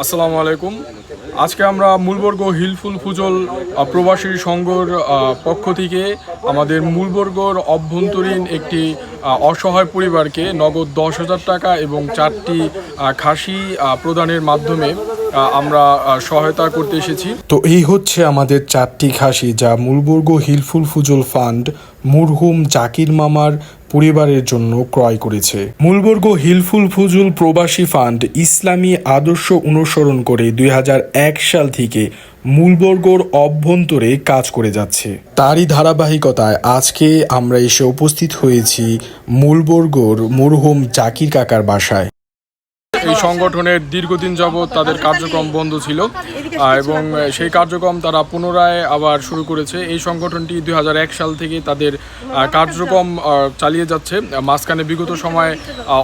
আসসালামু আলাইকুম। আজকে আমরা মূলবর্গ হিলফুল ফুজল প্রবাসী সংঘর পক্ষ থেকে আমাদের মূলবর্গর অভ্যন্তরীণ একটি অসহায় পরিবারকে নগদ 10,000 টাকা এবং 4টি খাসি প্রদানের মাধ্যমে আমরা সহায়তা করতে এসেছি। তো এই হচ্ছে আমাদের 4টি খাসি, যা মূলবর্গ হিলফুল ফুজল ফান্ড মরহুম জাকির মামার পরিবারের জন্য ক্রয় করেছে। মূলবর্গ হিলফুল ফুজুল প্রবাসী ফান্ড ইসলামী আদর্শ অনুসরণ করে 2001 সাল থেকে মূলবর্গর অভ্যন্তরে কাজ করে যাচ্ছে। তারই ধারাবাহিকতায় আজকে আমরা এসে উপস্থিত হয়েছি মূলবর্গর মরহুম জাকির কাকার বাসায়। এই সংগঠনের দীর্ঘদিন যাবৎ তাদের কার্যক্রম বন্ধ ছিল এবং সেই কার্যক্রম তারা পুনরায় আবার শুরু করেছে। এই সংগঠনটি 2001 সাল থেকে তাদের কার্যক্রম চালিয়ে যাচ্ছে। মাঝখানে বিগত সময়ে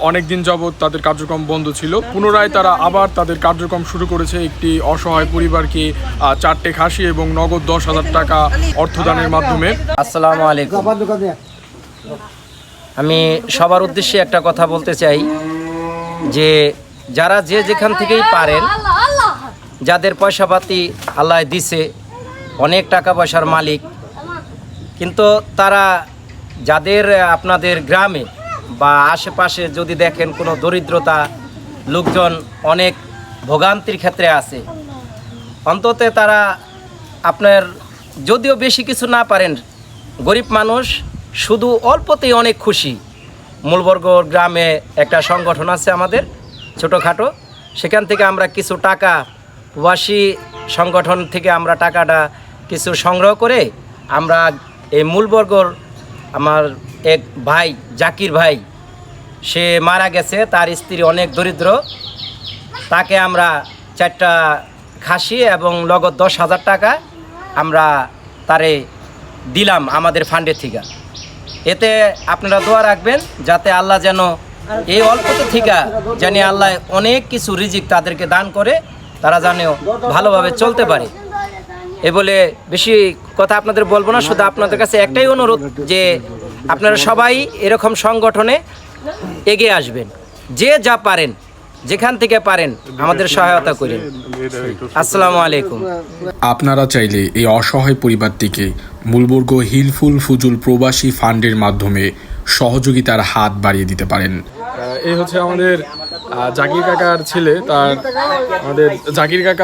অনেক দিন যাবৎ তাদের কার্যক্রম বন্ধ ছিল। পুনরায় তারা আবার তাদের কার্যক্রম শুরু করেছে একটি অসহায় পরিবারকে 4টে খাসি এবং নগদ 10,000 টাকা অর্থদানের মাধ্যমে। আসসালামু আলাইকুম। আমি সবার উদ্দেশ্যে একটা কথা বলতে চাই যে যারা যে যেখান থেকেই পারেন, যাদের পয়সাপাতি আল্লাহ দিছে, অনেক টাকা পয়সার মালিক, কিন্তু তারা যাদের আপনাদের গ্রামে বা আশেপাশে যদি দেখেন কোনো দরিদ্রতা লোকজন অনেক ভোগান্তির ক্ষেত্রে আছে, অন্তত তারা আপনার যদিও বেশি কিছু না পারেন, গরিব মানুষ শুধু অল্পতেই অনেক খুশি। মূলবর্গ গ্রামে একটা সংগঠন আছে আমাদের ছোটোখাটো, সেখান থেকে আমরা কিছু টাকা প্রবাসী সংগঠন থেকে আমরা টাকাটা কিছু সংগ্রহ করে আমরা এই মূলবর্গর আমার এক ভাই জাকির ভাই, সে মারা গেছে, তার স্ত্রী অনেক দরিদ্র, তাকে আমরা 4টা খাসি এবং নগদ 10,000 টাকা আমরা তারে দিলাম আমাদের ফান্ডের থেকে। এতে আপনারা দোয়া রাখবেন যাতে আল্লাহ যেন এই অল্পতে থেকে জানি আল্লাহ অনেক কিছু রিজিক তাদেরকে দান করে, তারা যেন ভালোভাবে চলতে পারে। এ বলে বেশি কথা আপনাদের বলবো না, শুধু আপনাদের কাছে একটাই অনুরোধ যে আপনারা সবাই এরকম সংগঠনে এগিয়ে আসবেন, যে যা পারেন যেখান থেকে পারেন আমাদের সহায়তা করেন। আসসালামু আলাইকুম। আপনারা চাইলে এই অসহায় পরিবারটিকে মূলবর্গ হিলফুল ফুজুল প্রবাসী ফান্ডের মাধ্যমে সহযোগিতার হাত বাড়িয়ে দিতে পারেন। এই হচ্ছে আমাদের জাকির কাকার ছেলে, আমাদের জাকির কাকা